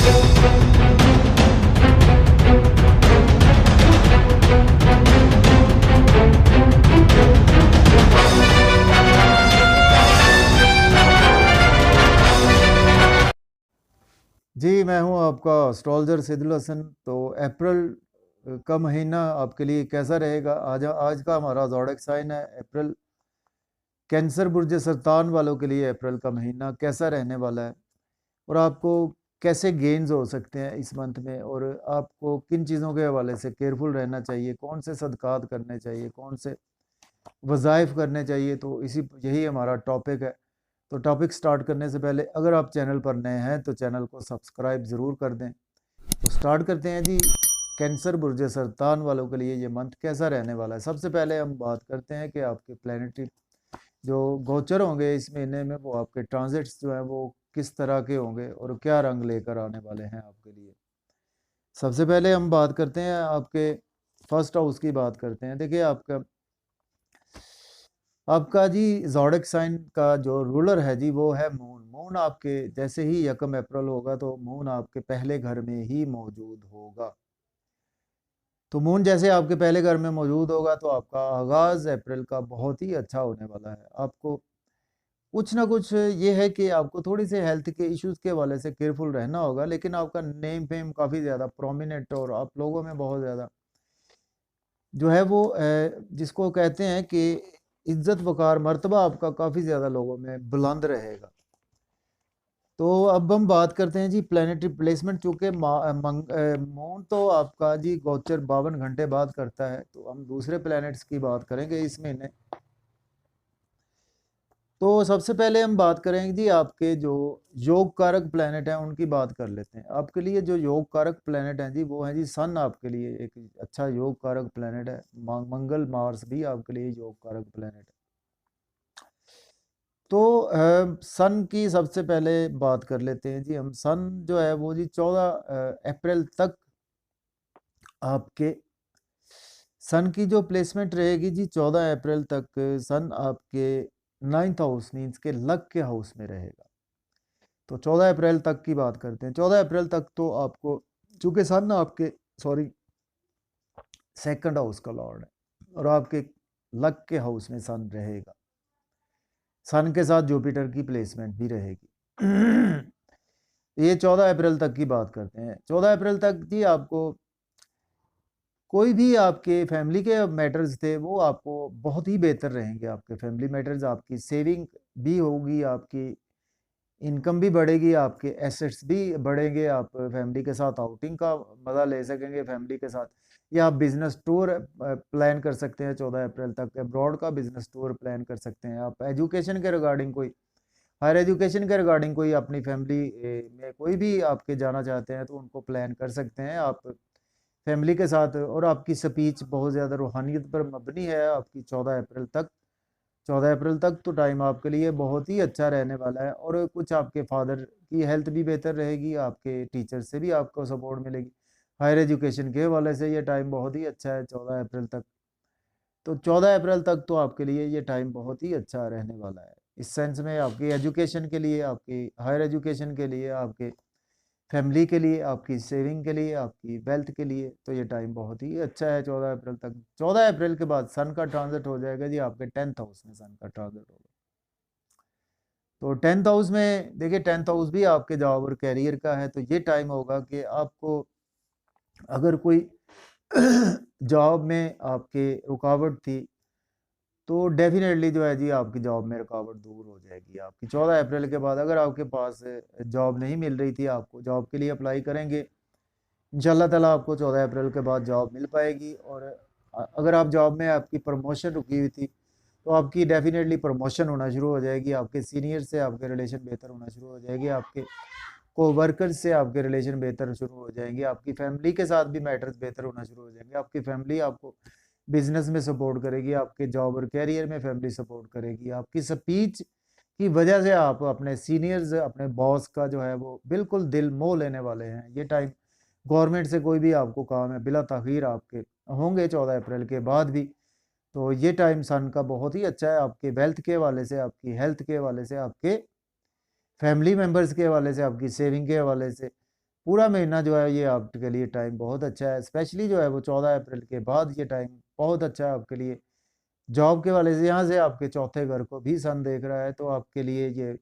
जी, मैं हूँ आपका एस्ट्रोलॉजर सिद्दुल हसन। तो अप्रैल का महीना आपके लिए कैसा रहेगा? आज का हमारा ज़ोडिएक साइन है अप्रैल। कैंसर बुर्ज सरतान वालों के लिए अप्रैल का महीना कैसा रहने वाला है और आपको कैसे गेन्स हो सकते हैं इस मंथ में, और आपको किन चीज़ों के हवाले से केयरफुल रहना चाहिए, कौन से सदकात करने चाहिए, कौन से वज़ाइफ करने चाहिए। तो यही हमारा टॉपिक है। तो टॉपिक स्टार्ट करने से पहले अगर आप चैनल पर नए हैं तो चैनल को सब्सक्राइब ज़रूर कर दें। तो स्टार्ट करते हैं जी। कैंसर बुर्ज सरतान वालों के लिए ये मंथ कैसा रहने वाला है। सबसे पहले हम बात करते हैं कि आपके प्लैनेटरी जो गोचर होंगे इस महीने में, वो आपके ट्रांजिट्स जो हैं वो किस तरह के होंगे और क्या रंग लेकर आने वाले हैं आपके लिए। सबसे पहले हम बात करते हैं आपके फर्स्ट हाउस की बात करते हैं। देखिए आपका जी ज़ोडिएक साइन का जो रूलर है जी वो है मून। मून आपके जैसे ही 1 अप्रैल होगा तो मून आपके पहले घर में ही मौजूद होगा। तो मून जैसे आपके पहले घर में मौजूद होगा तो आपका आगाज़ अप्रैल का बहुत ही अच्छा होने वाला है। आपको कुछ ना कुछ ये है कि आपको थोड़ी सी हेल्थ के इश्यूज़ के हवाले से केयरफुल रहना होगा, लेकिन आपका नेम फेम काफ़ी ज़्यादा प्रोमिनेंट और आप लोगों में बहुत ज़्यादा जो है वो जिसको कहते हैं कि इज्जत वकार मर्तबा आपका काफ़ी ज़्यादा लोगों में बुलंद रहेगा। तो अब हम बात करते हैं जी प्लानिटरी प्लेसमेंट। चूँकि मून तो आपका जी गोचर 52 घंटे बाद करता है, तो हम दूसरे प्लैनेट्स की बात करेंगे इस महीने। तो सबसे पहले हम बात करेंगे जी आपके जो योग कारक प्लैनेट हैं उनकी बात कर लेते हैं। आपके लिए जो योग कारक प्लैनेट हैं जी वो है जी सन। आपके लिए एक अच्छा योग कारक प्लैनेट है। मंगल मार्स भी आपके लिए योग कारक प्लैनेट है। तो सन की सबसे पहले बात कर लेते हैं जी हम। सन जो है वो जी 14 अप्रैल तक आपके सन की जो प्लेसमेंट रहेगी जी 14 अप्रैल तक सन आपके 9th हाउस मीन्स के लक के हाउस में रहेगा। तो 14 अप्रैल तक की बात करते हैं। 14 अप्रैल तक तो आपको, चूँकि सन आपके सॉरी सेकंड हाउस का लॉर्ड है और आपके लक के हाउस में सन रहेगा। सन के साथ जुपिटर की प्लेसमेंट भी रहेगी। ये 14 अप्रैल तक की बात करते हैं। 14 अप्रैल तक जी आपको कोई भी आपके फैमिली के मैटर्स थे वो आपको बहुत ही बेहतर रहेंगे। आपके फैमिली मैटर्स, आपकी सेविंग भी होगी, आपकी इनकम भी बढ़ेगी, आपके एसेट्स भी बढ़ेंगे। आप फैमिली के साथ आउटिंग का मज़ा ले सकेंगे फैमिली के साथ, या आप बिजनेस टूर प्लान कर सकते हैं 14 अप्रैल तक। अब्रॉड का बिजनेस टूर प्लान कर सकते हैं आप। एजुकेशन के रिगार्डिंग कोई हायर एजुकेशन के रिगार्डिंग कोई अपनी फैमिली में कोई भी आपके जाना चाहते हैं तो उनको प्लान कर सकते हैं आप फैमिली के साथ। और आपकी स्पीच बहुत ज़्यादा रूहानियत पर मबनी है आपकी 14 अप्रैल तक। 14 अप्रैल तक तो टाइम आपके लिए बहुत ही अच्छा रहने वाला है। और कुछ आपके फादर की हेल्थ भी बेहतर रहेगी, आपके टीचर से भी आपको सपोर्ट मिलेगी। हायर एजुकेशन के हवाले से ये टाइम बहुत ही अच्छा है 14 अप्रैल तक। तो 14 अप्रैल तक तो आपके लिए ये टाइम बहुत ही अच्छा रहने वाला है। इस सेंस में आपकी एजुकेशन के लिए, आपकी हायर एजुकेशन के लिए, आपके फैमिली के लिए, आपकी सेविंग के लिए, आपकी वेल्थ के लिए तो ये टाइम बहुत ही अच्छा है 14 अप्रैल तक। 14 अप्रैल के बाद सन का ट्रांजिट हो जाएगा जी आपके 10th हाउस में। सन का ट्रांजिट होगा तो 10th हाउस में देखिए 10th हाउस भी आपके जॉब और कैरियर का है। तो ये टाइम होगा कि आपको अगर कोई जॉब में आपके रुकावट थी तो डेफिनेटली जो है जी आपकी जॉब में रुकावट दूर हो जाएगी आपकी 14 अप्रैल के बाद। अगर आपके पास जॉब नहीं मिल रही थी, आपको जॉब के लिए अप्लाई करेंगे, इंशाल्लाह ताला आपको 14 अप्रैल के बाद जॉब मिल पाएगी। और अगर आप जॉब में आपकी प्रमोशन रुकी हुई थी तो आपकी डेफिनेटली प्रमोशन होना शुरू हो जाएगी। आपके सीनियर से आपके रिलेशन बेहतर होना शुरू हो जाएगी, आपके को वर्कर्स से आपके रिलेशन बेहतर शुरू हो जाएंगे, आपकी फैमिली के साथ भी मैटर्स बेहतर होना शुरू हो जाएंगे। आपकी फैमिली आपको बिजनेस में सपोर्ट करेगी, आपके जॉब और कैरियर में फैमिली सपोर्ट करेगी। आपकी स्पीच की वजह से आप अपने सीनियर्स, अपने बॉस का जो है वो बिल्कुल दिल मोह लेने वाले हैं। ये टाइम गवर्नमेंट से कोई भी आपको काम है बिला ताखीर आपके होंगे 14 अप्रैल के बाद भी। तो ये टाइम सन का बहुत ही अच्छा है आपके वेल्थ के हवाले से, आपकी हेल्थ के हवाले से, आपके फैमिली मेम्बर्स के हवाले से, आपकी सेविंग के हवाले से। पूरा महीना जो है ये आपके लिए टाइम बहुत अच्छा है। स्पेशली जो है वो 14 अप्रैल के बाद ये टाइम बहुत अच्छा है आपके लिए। जॉब के वाले से यहाँ से आपके चौथे घर को भी सन देख रहा है, तो आपके लिए ये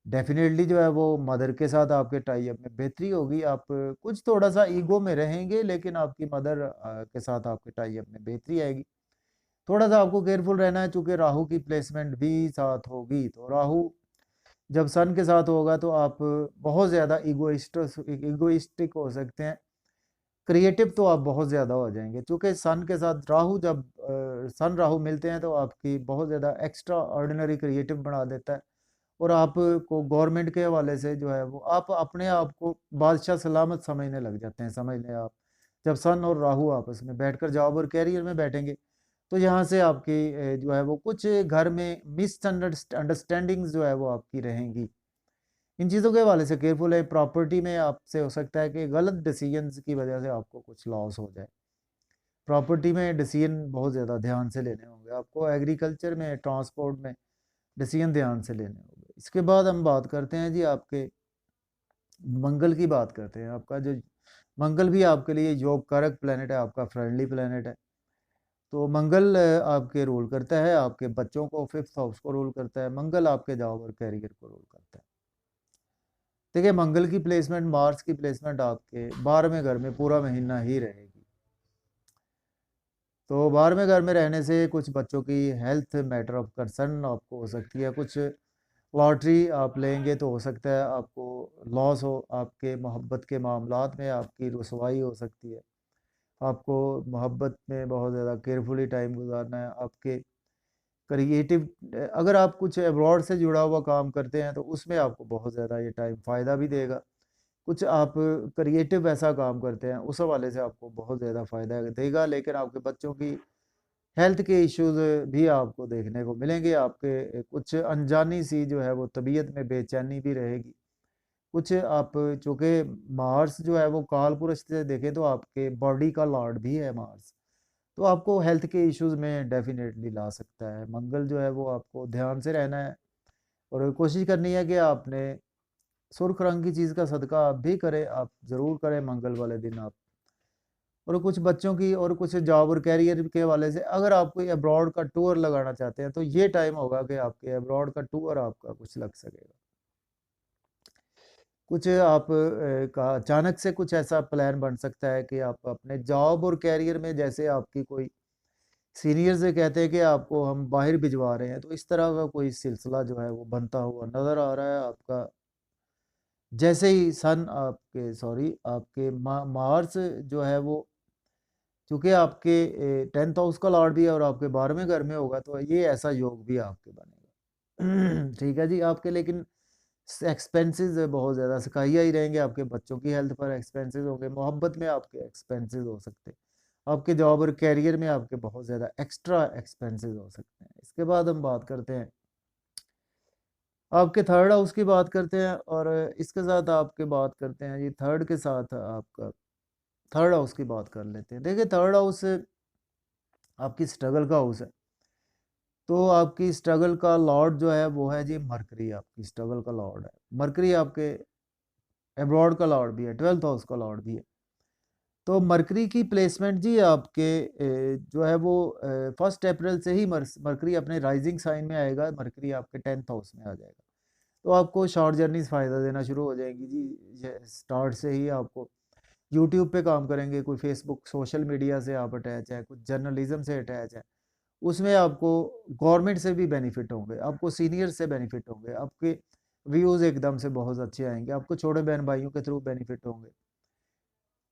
डेफिनेटली जो है वो मदर के साथ आपके टाई अप में बेहतरी होगी। आप कुछ थोड़ा सा ईगो में रहेंगे, लेकिन आपकी मदर के साथ आपके टाई अप में बेहतरी आएगी। थोड़ा सा आपको केयरफुल रहना है, चूंकि राहु की प्लेसमेंट भी साथ होगी। तो राहु जब सन के साथ होगा तो आप बहुत ज़्यादा इगोइस्टिक हो सकते हैं। क्रिएटिव तो आप बहुत ज़्यादा हो जाएंगे, क्योंकि सन के साथ राहु जब सन राहु मिलते हैं तो आपकी बहुत ज़्यादा एक्स्ट्रा ऑर्डिनरी क्रिएटिव बना देता है। और आपको गवर्नमेंट के हवाले से जो है वो आप अपने आप को बादशाह सलामत समझने लग जाते हैं। समझ लें आप, जब सन और राहु आपस में बैठकर जॉब और कैरियर में बैठेंगे, तो यहाँ से आपकी जो है वो कुछ घर में मिसअंडरस्टैंडिंग्स जो है वो आपकी रहेंगी। इन चीज़ों के हवाले से केयरफुल है। प्रॉपर्टी में आपसे हो सकता है कि गलत डिसीजंस की वजह से आपको कुछ लॉस हो जाए। प्रॉपर्टी में डिसीजन बहुत ज़्यादा ध्यान से लेने होंगे आपको। एग्रीकल्चर में, ट्रांसपोर्ट में डिसीजन ध्यान से लेने होंगे। इसके बाद हम बात करते हैं जी आपके मंगल की बात करते हैं। आपका जो मंगल भी आपके लिए योग कारक प्लेनेट है, आपका फ्रेंडली प्लेनेट है। तो मंगल आपके रूल करता है, आपके बच्चों को, फिफ्थ हाउस को रूल करता है। मंगल आपके जॉब और कैरियर को रूल करता है। देखिए, मंगल की प्लेसमेंट, मार्स की प्लेसमेंट आपके 12वें घर में पूरा महीना ही रहेगी। तो 12वें घर में रहने से कुछ बच्चों की हेल्थ मैटर ऑफ कंसर्न आपको हो सकती है। कुछ लॉटरी आप लेंगे तो हो सकता है आपको लॉस हो। आपके मोहब्बत के मामलात में आपकी रुसवाई हो सकती है। आपको मोहब्बत में बहुत ज़्यादा केयरफुली टाइम गुजारना है। आपके क्रिएटिव, अगर आप कुछ अब्रॉड से जुड़ा हुआ काम करते हैं तो उसमें आपको बहुत ज़्यादा ये टाइम फ़ायदा भी देगा। कुछ आप क्रिएटिव ऐसा काम करते हैं, उस हवाले से आपको बहुत ज़्यादा फ़ायदा देगा। लेकिन आपके बच्चों की हेल्थ के इश्यूज़ भी आपको देखने को मिलेंगे। आपके कुछ अनजानी सी जो है वो तबीयत में बेचैनी भी रहेगी। कुछ आप, चूँकि मार्स जो है वो काल पुरुष से देखें तो आपके बॉडी का लॉर्ड भी है मार्स। तो आपको हेल्थ के इश्यूज़ में डेफ़िनेटली ला सकता है। मंगल जो है वो आपको ध्यान से रहना है और कोशिश करनी है कि आपने सुर्ख रंग की चीज़ का सदका आप भी करें, आप ज़रूर करें मंगल वाले दिन आप। और कुछ बच्चों की और कुछ जॉब और कैरियर के हवाले से अगर आप कोई अब्रॉड का टूर लगाना चाहते हैं, तो ये टाइम होगा कि आपके अब्रॉड का टूर आपका कुछ लग सकेगा। कुछ आप का अचानक से कुछ ऐसा प्लान बन सकता है कि आप अपने जॉब और कैरियर में, जैसे आपकी कोई सीनियर से कहते हैं कि आपको हम बाहर भिजवा रहे हैं, तो इस तरह का कोई सिलसिला जो है वो बनता हुआ नज़र आ रहा है आपका। जैसे ही सन आपके, सॉरी, आपके मार्स जो है वो, क्योंकि आपके 10th हाउस का लॉर्ड भी है और आपके 12वें घर में होगा, तो ये ऐसा योग भी आपके बनेगा। ठीक है जी। आपके लेकिन एक्सपेंसेस बहुत ज़्यादा सकाइया ही रहेंगे। आपके बच्चों की हेल्थ पर एक्सपेंसेस होंगे, मोहब्बत में आपके एक्सपेंसेस हो सकते हैं, आपके जॉब और कैरियर में आपके बहुत ज़्यादा एक्स्ट्रा एक्सपेंसेस हो सकते हैं। इसके बाद हम बात करते हैं आपके थर्ड हाउस की बात करते हैं, और इसके साथ आपके बात करते हैं जी थर्ड के साथ आपका थर्ड हाउस की बात कर लेते हैं। देखिए, थर्ड हाउस आपकी स्ट्रगल का हाउस है। तो आपकी स्ट्रगल का लॉर्ड जो है वो है जी मरकरी। आपकी स्ट्रगल का लॉर्ड है मरकरी, आपके एब्रॉड का लॉर्ड भी है, 12th हाउस का लॉर्ड भी है। तो मरकरी की प्लेसमेंट जी आपके जो है वो 1 अप्रैल से ही मरकरी अपने राइजिंग साइन में आएगा। मरकरी आपके 10th हाउस में आ जाएगा। तो आपको शॉर्ट जर्नीज फ़ायदा देना शुरू हो जाएंगी जी। स्टार्ट से ही आपको यूट्यूब पे काम करेंगे, कोई फेसबुक सोशल मीडिया से आप अटैच है, कुछ जर्नलिज्म से अटैच है, उसमें आपको गवर्नमेंट से भी बेनिफिट होंगे, आपको सीनियर से बेनिफिट होंगे, आपके व्यूज़ एकदम से बहुत अच्छे आएंगे, आपको छोटे बहन भाइयों के थ्रू बेनिफिट होंगे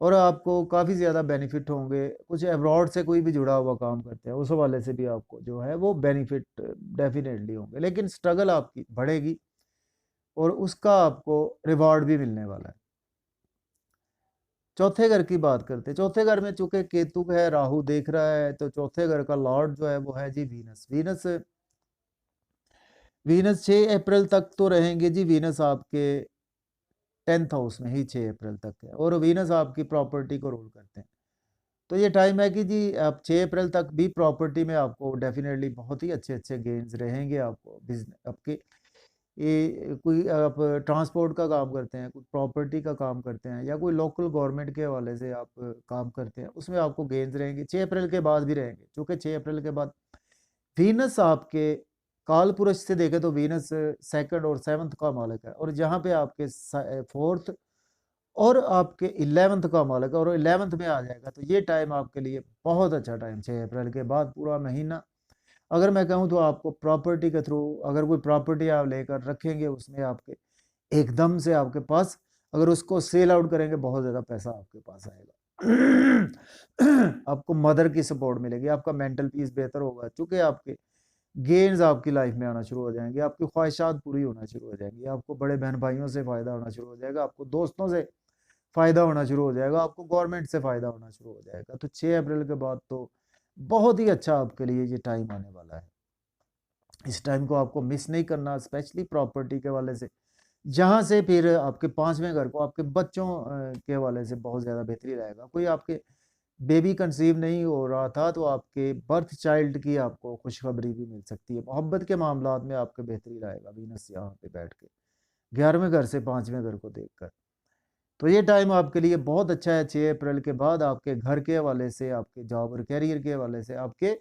और आपको काफ़ी ज़्यादा बेनिफिट होंगे। कुछ अब्रॉड से कोई भी जुड़ा हुआ काम करते हैं, उस वाले से भी आपको जो है वो बेनिफिट डेफिनेटली होंगे। लेकिन स्ट्रगल आपकी बढ़ेगी और उसका आपको रिवॉर्ड भी मिलने वाला है। चौथे घर की बात करते हैं। चौथे घर में चूंकि केतु है, राहु देख रहा है, तो चौथे घर का लॉर्ड जो है वो है जी वीनस। वीनस वीनस 6 अप्रैल तक तो रहेंगे जी। वीनस आपके 10th हाउस में ही 6 अप्रैल तक है और वीनस आपकी प्रॉपर्टी को रूल करते हैं। तो ये टाइम है कि जी आप 6 अप्रैल तक भी प्रॉपर्टी में आपको डेफिनेटली बहुत ही अच्छे अच्छे गेन्स रहेंगे। आपको बिजनेस आपके ये कोई आप ट्रांसपोर्ट का काम करते हैं, कोई प्रॉपर्टी का काम करते हैं, या कोई लोकल गवर्नमेंट के हवाले से आप काम करते हैं, उसमें आपको गेन्स रहेंगे। 6 अप्रैल के बाद भी रहेंगे, क्योंकि 6 अप्रैल के बाद वीनस आपके काल पुरुष से देखें तो वीनस सेकंड और सेवंथ का मालिक है, और जहाँ पे आपके फोर्थ और आपके 11th का मालिक है, और 11th में आ जाएगा, तो ये टाइम आपके लिए बहुत अच्छा टाइम। 6 अप्रैल के बाद पूरा महीना, अगर मैं कहूँ तो आपको प्रॉपर्टी के थ्रू, अगर कोई प्रॉपर्टी आप लेकर रखेंगे, उसमें आपके एकदम से आपके पास, अगर उसको सेल आउट करेंगे, बहुत ज़्यादा पैसा आपके पास आएगा। आपको मदर की सपोर्ट मिलेगी, आपका मेंटल पीस बेहतर होगा, चूंकि आपके गेन्स आपकी लाइफ में आना शुरू हो जाएंगे, आपकी ख्वाहिशात पूरी होना शुरू हो जाएंगी, आपको बड़े बहन भाइयों से फ़ायदा होना शुरू हो जाएगा, आपको दोस्तों से फ़ायदा होना शुरू हो जाएगा, आपको गवर्नमेंट से फ़ायदा होना शुरू हो जाएगा। तो 6 अप्रैल के बाद तो बहुत ही अच्छा आपके लिए ये टाइम आने वाला है। इस टाइम को आपको मिस नहीं करना, स्पेशली प्रॉपर्टी के हवाले से, जहाँ से फिर आपके 5वें घर को आपके बच्चों के हवाले से बहुत ज़्यादा बेहतरी रहेगा। कोई आपके बेबी कंसीव नहीं हो रहा था, तो आपके बर्थ चाइल्ड की आपको खुशखबरी भी मिल सकती है। मोहब्बत के मामलात में आपके बेहतरी रहेगा, वीनस यहाँ पे बैठ के 11वें घर से 5वें घर को देखकर। तो ये टाइम आपके लिए बहुत अच्छा है। 6 अप्रैल के बाद आपके घर के हवाले से, आपके जॉब और कैरियर के हवाले से, आपके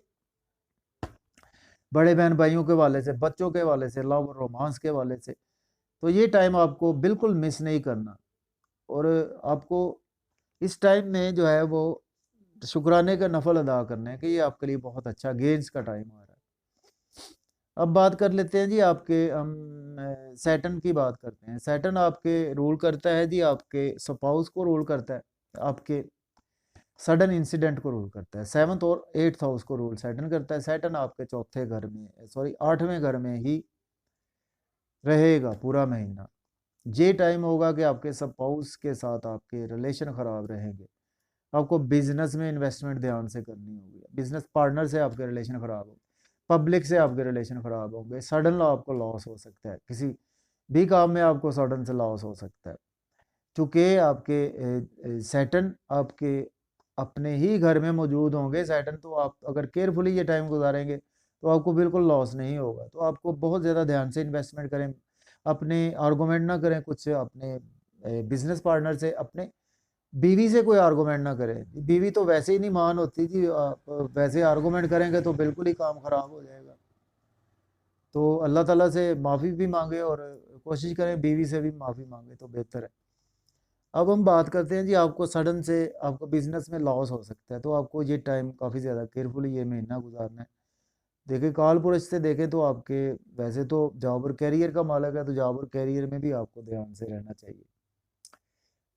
बड़े बहन भाइयों के हवाले से, बच्चों के हवाले से, लव और रोमांस के हवाले से, तो ये टाइम आपको बिल्कुल मिस नहीं करना। और आपको इस टाइम में जो है वो शुक्राने का नफल अदा करना है कि ये आपके लिए बहुत अच्छा गेन्स का टाइम आ रहा है। अब बात कर लेते हैं जी, आपके हम सैटर्न की बात करते हैं। सैटर्न आपके रूल करता है जी, आपके स्पाउस को रूल करता है, आपके सडन इंसिडेंट को रूल करता है। 7th और 8th हाउस को रूल सैटर्न करता है। सैटर्न आपके चौथे घर में, सॉरी 8वें घर में ही रहेगा पूरा महीना। ये टाइम होगा कि आपके स्पाउस के साथ आपके रिलेशन ख़राब रहेंगे, आपको बिजनेस में इन्वेस्टमेंट ध्यान से करनी होगी, बिजनेस पार्टनर से आपके रिलेशन ख़राब होंगे, पब्लिक से आपके रिलेशन ख़राब होंगे, सडन आपको लॉस हो सकता है, किसी भी काम में आपको सडन से लॉस हो सकता है। चूँकि आपके सैटर्न आपके अपने ही घर में मौजूद होंगे सैटर्न, तो आप अगर केयरफुली ये टाइम गुजारेंगे तो आपको बिल्कुल लॉस नहीं होगा। तो आपको बहुत ज़्यादा ध्यान से इन्वेस्टमेंट करें, अपने आर्गूमेंट ना करें कुछ अपने बिजनेस पार्टनर से, अपने बीवी से कोई आर्गूमेंट ना करें। बीवी तो वैसे ही नहीं मान होती जी, आप वैसे आर्गूमेंट करेंगे तो बिल्कुल ही काम ख़राब हो जाएगा। तो अल्लाह ताला से माफ़ी भी मांगे और कोशिश करें बीवी से भी माफ़ी मांगे तो बेहतर है। अब हम बात करते हैं जी, आपको सडन से आपको बिजनेस में लॉस हो सकता है, तो आपको ये टाइम काफ़ी ज़्यादा केयरफुली ये महीना गुजारना है। देखिए काल पुरुष से देखें तो आपके वैसे तो जॉब और कैरियर का मालक है, तो जॉब और कैरियर में भी आपको ध्यान से रहना चाहिए।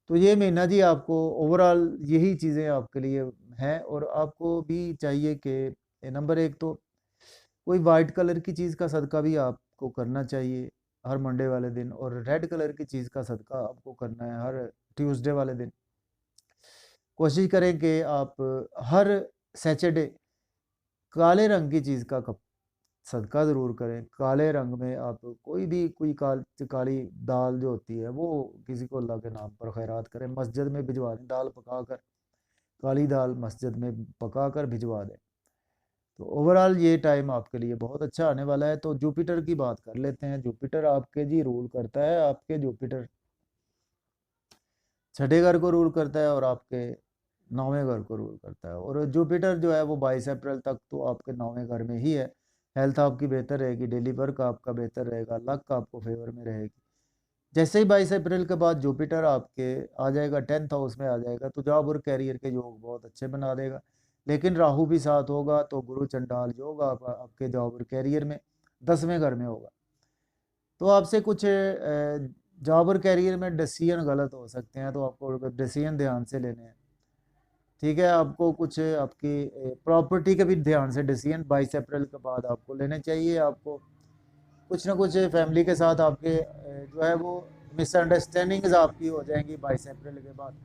तो ये महीना जी आपको ओवरऑल यही चीज़ें आपके लिए हैं, और आपको भी चाहिए कि नंबर एक तो कोई वाइट कलर की चीज़ का सदका भी आपको करना चाहिए हर मंडे वाले दिन, और रेड कलर की चीज़ का सदका आपको करना है हर ट्यूसडे वाले दिन। कोशिश करें कि आप हर सैटरडे काले रंग की चीज़ का सदका ज़रूर करें। काले रंग में आप कोई भी कोई काली दाल जो होती है वो किसी को अल्लाह के नाम पर खैरात करें, मस्जिद में भिजवा दें, दाल पका कर, काली दाल मस्जिद में पका कर भिजवा दें। तो ओवरऑल ये टाइम आपके लिए बहुत अच्छा आने वाला है। तो जुपिटर की बात कर लेते हैं। जुपिटर आपके जी रूल करता है, आपके जुपिटर छठे घर को रूल करता है और आपके 9वें घर को रूल करता है। और जुपिटर जो है वो 22 अप्रैल तक तो आपके 9वें घर में ही है। हेल्थ आपकी बेहतर रहेगी, डेली वर्क आपका बेहतर रहेगा, लक आपको फेवर में रहेगी। जैसे ही 22 अप्रैल के बाद जुपिटर आपके आ जाएगा 10th हाउस में आ जाएगा, तो जॉब और कैरियर के योग बहुत अच्छे बना देगा। लेकिन राहु भी साथ होगा, तो गुरु चंडाल योग आपके जॉब और कैरियर में 10वें घर में होगा। तो आपसे कुछ जॉब और कैरियर में डिसीजन गलत हो सकते हैं, तो आपको डिसीजन ध्यान से लेने हैं। ठीक है, आपको कुछ आपकी प्रॉपर्टी के भी ध्यान से डिसीजन 22 अप्रैल के बाद आपको लेने चाहिए। आपको कुछ ना कुछ फैमिली के साथ आपके जो है वो मिसअंडरस्टैंडिंग्स आपकी हो जाएंगी 22 अप्रैल के बाद।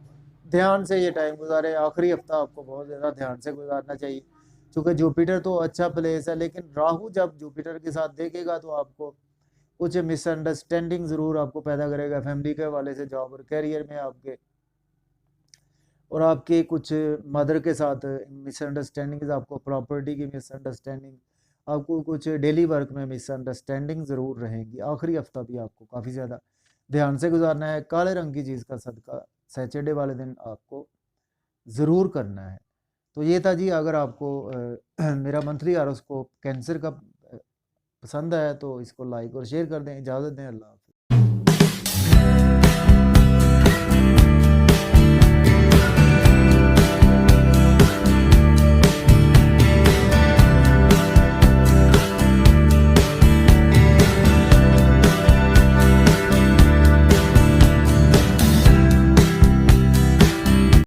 ध्यान से ये टाइम गुजारे, आखिरी हफ्ता आपको बहुत ज़्यादा ध्यान से गुजारना चाहिए, क्योंकि जुपिटर तो अच्छा प्लेस है, लेकिन राहु जब जुपिटर के साथ देखेगा तो आपको कुछ मिसअंडरस्टैंडिंग ज़रूर आपको पैदा करेगा फैमिली के हवाले से, जॉब और कैरियर में आपके, और आपके कुछ मदर के साथ मिसअंडरस्टैंडिंग्स, आपको प्रॉपर्टी की मिसअंडरस्टैंडिंग, आपको कुछ डेली वर्क में मिसअंडरस्टैंडिंग ज़रूर रहेंगी। आखिरी हफ्ता भी आपको काफ़ी ज़्यादा ध्यान से गुजारना है। काले रंग की चीज़ का सदका सैटरडे वाले दिन आपको ज़रूर करना है। तो ये था जी, अगर आपको मेरा मंथली हॉरोस्कोप कैंसर का पसंद आया तो इसको लाइक और शेयर कर दें। इजाज़त दें, अल्लाह।